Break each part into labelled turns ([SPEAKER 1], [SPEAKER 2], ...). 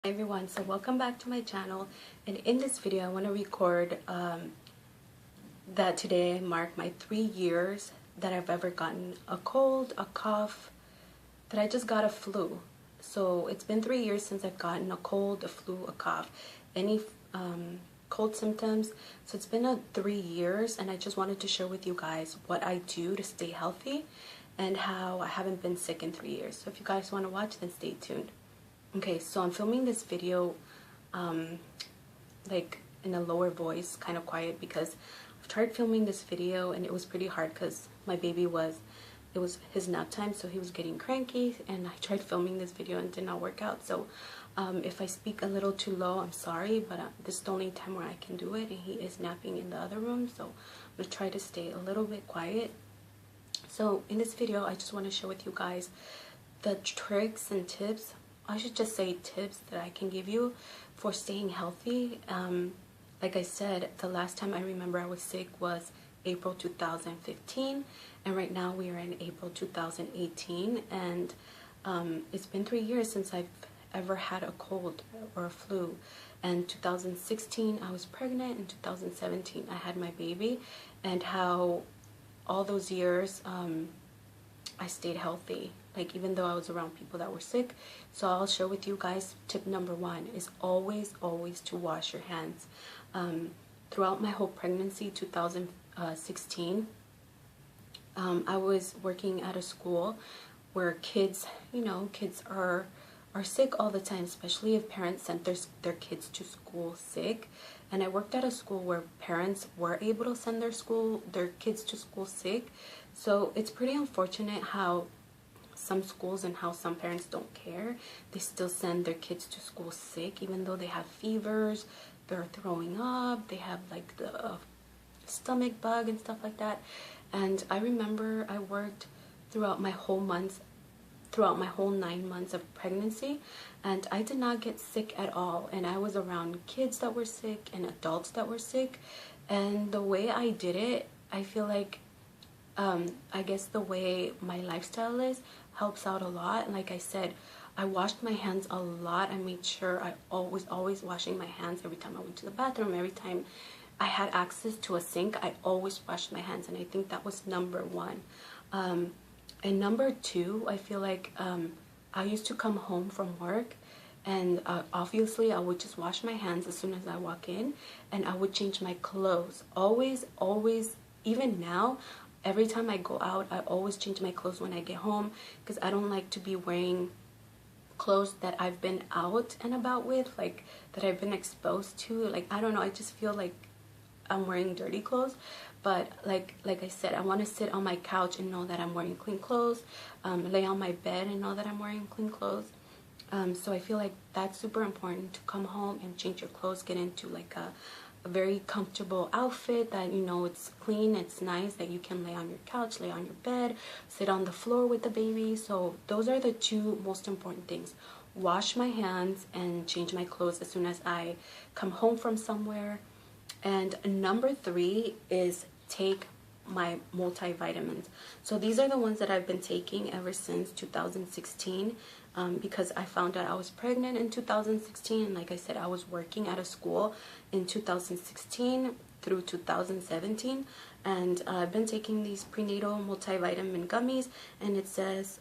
[SPEAKER 1] Hi everyone, so welcome back to my channel, and in this video I want to record that today mark my 3 years that I've ever gotten a cold, a cough, that I just got a flu. So it's been 3 years since I've gotten a cold, a flu, a cough, any cold symptoms. So it's been 3 years, and I just wanted to share with you guys what I do to stay healthy and how I haven't been sick in 3 years. So if you guys want to watch, then stay tuned. Okay, so I'm filming this video like in a lower voice, kind of quiet, because I've tried filming this video and it was pretty hard because my baby it was his nap time, so he was getting cranky, and I tried filming this video and it did not work out. So if I speak a little too low, I'm sorry, but this is the only time where I can do it, and he is napping in the other room, so I'm going to try to stay a little bit quiet. So in this video I just want to share with you guys the tricks and tips, I should just say tips, that I can give you for staying healthy. Like I said, the last time I remember I was sick was April 2015, and right now we are in April 2018, and it's been 3 years since I've ever had a cold or a flu. And 2016 I was pregnant, in 2017 I had my baby, and how all those years I stayed healthy, like even though I was around people that were sick. So I'll share with you guys, tip number 1 is always to wash your hands. Throughout my whole pregnancy, 2016, I was working at a school where kids are sick all the time, especially if parents sent their kids to school sick. And I worked at a school where parents were able to send their kids to school sick. So it's pretty unfortunate how some schools and how some parents don't care. They still send their kids to school sick even though they have fevers, they're throwing up, they have like the stomach bug and stuff like that. And I remember I worked throughout my whole 9 months of pregnancy, and I did not get sick at all. And I was around kids that were sick and adults that were sick, and the way I did it, I feel like I guess the way my lifestyle is helps out a lot. And like I said, I washed my hands a lot. I made sure I always washing my hands every time I went to the bathroom, every time I had access to a sink, I always washed my hands. And I think that was number 1. And number 2, I feel like I used to come home from work, and obviously I would just wash my hands as soon as I walk in, and I would change my clothes. Always, even now, every time I go out, I always change my clothes when I get home, because I don't like to be wearing clothes that I've been out and about with, like that I've been exposed to. Like, I don't know, I just feel like I'm wearing dirty clothes. But like I said, I want to sit on my couch and know that I'm wearing clean clothes, lay on my bed and know that I'm wearing clean clothes. So I feel like that's super important, to come home and change your clothes, get into like a very comfortable outfit that it's clean, it's nice, that you can lay on your couch, lay on your bed, sit on the floor with the baby. So those are the 2 most important things: wash my hands and change my clothes as soon as I come home from somewhere. And number 3 is take my multivitamins. So these are the ones that I've been taking ever since 2016, because I found out I was pregnant in 2016, and like I said, I was working at a school in 2016 through 2017, and I've been taking these prenatal multivitamin gummies, and it says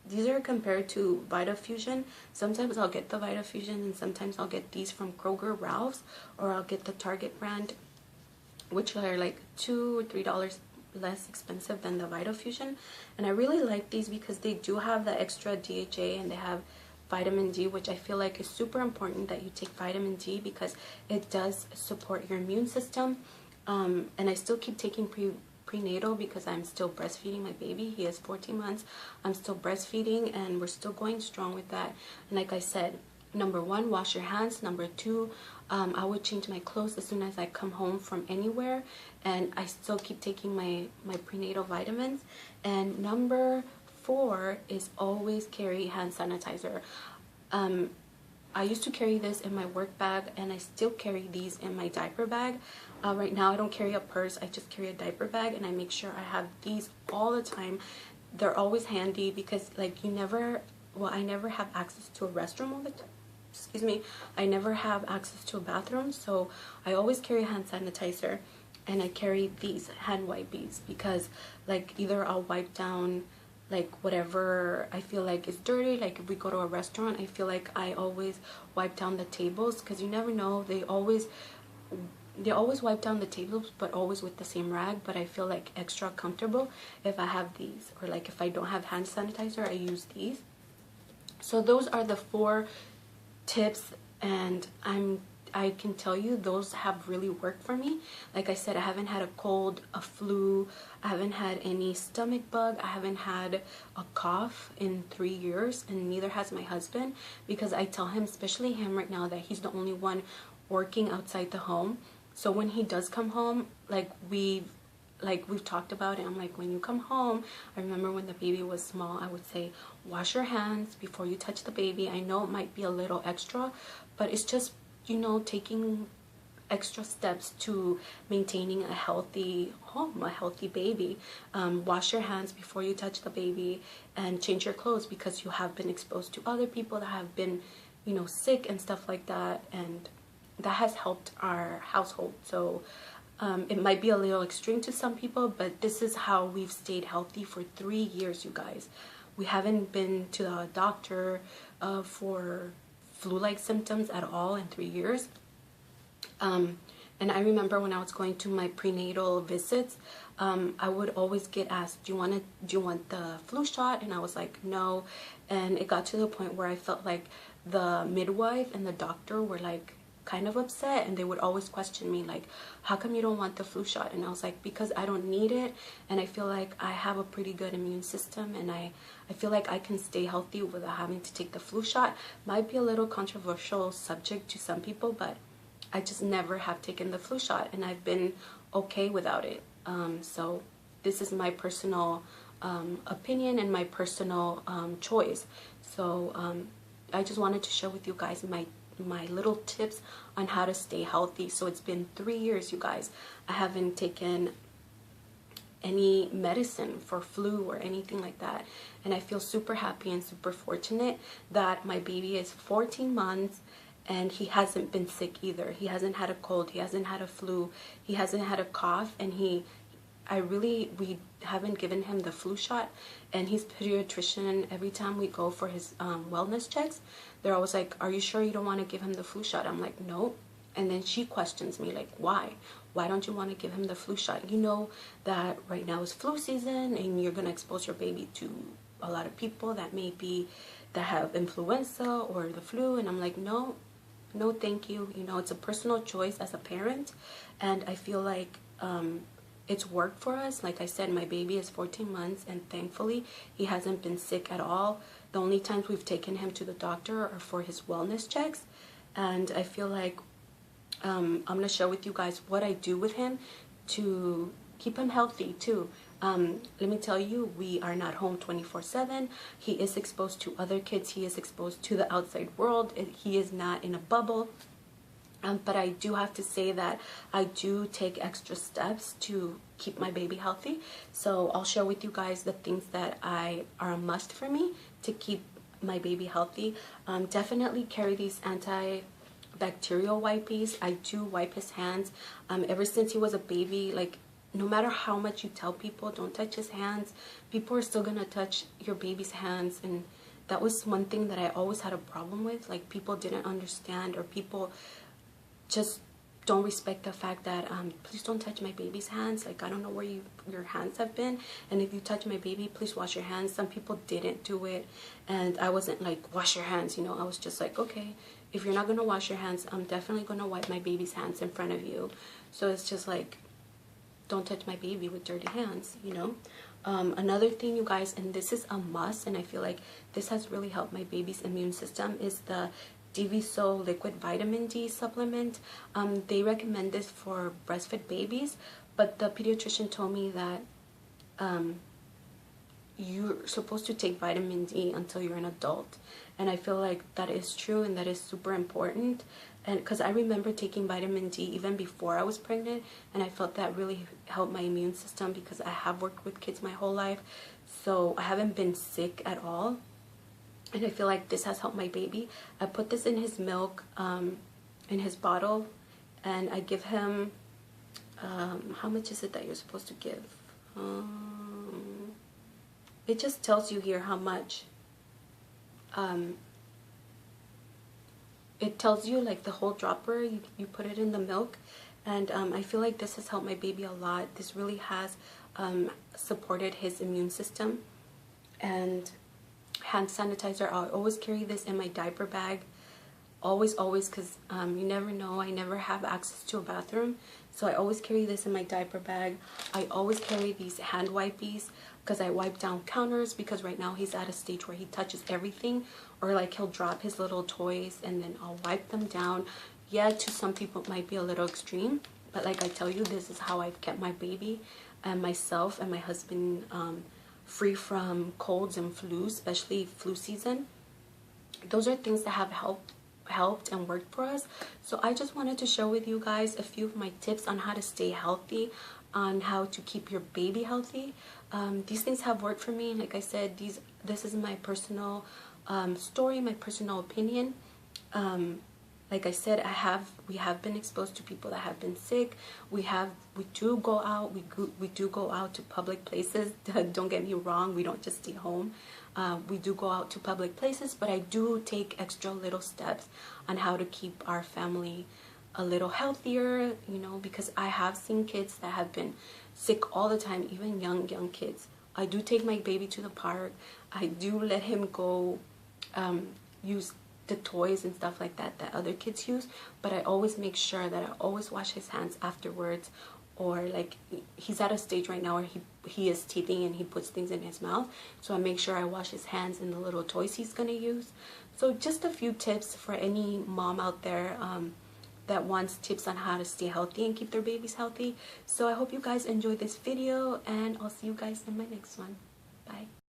[SPEAKER 1] these are compared to VitaFusion. Sometimes I'll get the VitaFusion, and sometimes I'll get these from Kroger, Ralph's, or I'll get the Target brand, which are like $2 or $3 less expensive than the VitaFusion. And I really like these because they do have the extra DHA, and they have vitamin D, which I feel like is super important that you take vitamin D, because it does support your immune system. And I still keep taking prenatal because I'm still breastfeeding my baby. He is 14 months. I'm still breastfeeding, and we're still going strong with that. And like I said, number 1, wash your hands. Number 2, I would change my clothes as soon as I come home from anywhere, and I still keep taking my prenatal vitamins. And number 4 is always carry hand sanitizer. I used to carry this in my work bag, and I still carry these in my diaper bag. Right now I don't carry a purse, I just carry a diaper bag, and I make sure I have these all the time. They're always handy because, like, I never have access to a restroom all the time. excuse me, I never have access to a bathroom, so I always carry hand sanitizer, and I carry these hand wipes because like either I'll wipe down like whatever I feel like is dirty. Like if we go to a restaurant, I feel like I always wipe down the tables, because you never know, they always wipe down the tables, but always with the same rag. But I feel like extra comfortable if I have these, or like if I don't have hand sanitizer, I use these. So those are the 4 tips, and I can tell you those have really worked for me. Like I said, I haven't had a cold, a flu, I haven't had any stomach bug, I haven't had a cough in 3 years, and neither has my husband, because I tell him, especially him right now, that he's the only one working outside the home. So when he does come home, like we've talked about it, I'm like, when you come home, I remember when the baby was small, I would say, wash your hands before you touch the baby. I know it might be a little extra, but it's just, you know, taking extra steps to maintaining a healthy home, a healthy baby. Wash your hands before you touch the baby, and change your clothes, because you have been exposed to other people that have been, you know, sick and stuff like that, and that has helped our household. So it might be a little extreme to some people, but this is how we've stayed healthy for 3 years, you guys. We haven't been to the doctor for flu-like symptoms at all in 3 years. And I remember when I was going to my prenatal visits, I would always get asked, do you want the flu shot? And I was like, no. And it got to the point where I felt like the midwife and the doctor were like kind of upset, and they would always question me like, how come you don't want the flu shot? And I was like, because I don't need it, and I feel like I have a pretty good immune system, and I feel like I can stay healthy without having to take the flu shot. Might be a little controversial subject to some people, but I just never have taken the flu shot, and I've been okay without it. So this is my personal opinion and my personal choice. So I just wanted to share with you guys my little tips on how to stay healthy. So it's been 3 years, you guys. I haven't taken any medicine for flu or anything like that, and I feel super happy and super fortunate that my baby is 14 months and he hasn't been sick either. He hasn't had a cold, he hasn't had a flu, he hasn't had a cough, and we haven't given him the flu shot. And his pediatrician, every time we go for his wellness checks, they're always like, are you sure you don't want to give him the flu shot? I'm like, no. And then she questions me like, why don't you want to give him the flu shot? You know that right now is flu season, and you're going to expose your baby to a lot of people that have influenza or the flu. And I'm like, no, thank you. You know, it's a personal choice as a parent, and I feel like it's worked for us. Like I said, my baby is 14 months, and thankfully he hasn't been sick at all. The only times we've taken him to the doctor are for his wellness checks, and I feel like I'm going to share with you guys what I do with him to keep him healthy too. Let me tell you, we are not home 24/7. He is exposed to other kids. He is exposed to the outside world. He is not in a bubble. But I do have to say that I do take extra steps to keep my baby healthy. So I'll share with you guys the things that are a must for me to keep my baby healthy. Definitely carry these antibacterial wipes. I do wipe his hands. Ever since he was a baby, like no matter how much you tell people don't touch his hands, people are still gonna touch your baby's hands. And that was one thing that I always had a problem with. Like people didn't understand, or people just don't respect the fact that please don't touch my baby's hands. Like I don't know where your hands have been, and if you touch my baby, please wash your hands. Some people didn't do it, and I wasn't like, wash your hands, you know. I was just like, okay, if you're not gonna wash your hands, I'm definitely gonna wipe my baby's hands in front of you. So it's just like, don't touch my baby with dirty hands, you know. Another thing, you guys, and this is a must, and I feel like this has really helped my baby's immune system, is the DVSO liquid vitamin D supplement. They recommend this for breastfed babies, but the pediatrician told me that you're supposed to take vitamin D until you're an adult, and I feel like that is true, and that is super important. And because I remember taking vitamin D even before I was pregnant, and I felt that really helped my immune system, because I have worked with kids my whole life, so I haven't been sick at all. and I feel like this has helped my baby. I put this in his milk, in his bottle, and I give him, how much is it that you're supposed to give? It just tells you here how much. It tells you like the whole dropper, you put it in the milk, and I feel like this has helped my baby a lot. This really has supported his immune system. And hand sanitizer, I always carry this in my diaper bag, always, because you never know, I never have access to a bathroom, so I always carry this in my diaper bag. I always carry these hand wipies because I wipe down counters, because right now he's at a stage where he touches everything, or like he'll drop his little toys and then I'll wipe them down. Yeah, to some people it might be a little extreme, but like I tell you, this is how I've kept my baby and myself and my husband free from colds and flus, especially flu season. Those are things that have helped and worked for us. So I just wanted to share with you guys a few of my tips on how to stay healthy, on how to keep your baby healthy. These things have worked for me. Like I said, this is my personal story, my personal opinion. Like I said, we have been exposed to people that have been sick. We do go out. We do go out to public places. Don't get me wrong. We don't just stay home. We do go out to public places, but I do take extra little steps on how to keep our family a little healthier, you know, because I have seen kids that have been sick all the time, even young kids. I do take my baby to the park. I do let him go use the toys and stuff like that other kids use, but I always make sure that I always wash his hands afterwards. Or like he's at a stage right now where he is teething and he puts things in his mouth, so I make sure I wash his hands and the little toys he's gonna use. So just a few tips for any mom out there that wants tips on how to stay healthy and keep their babies healthy. So I hope you guys enjoyed this video, and I'll see you guys in my next one. Bye.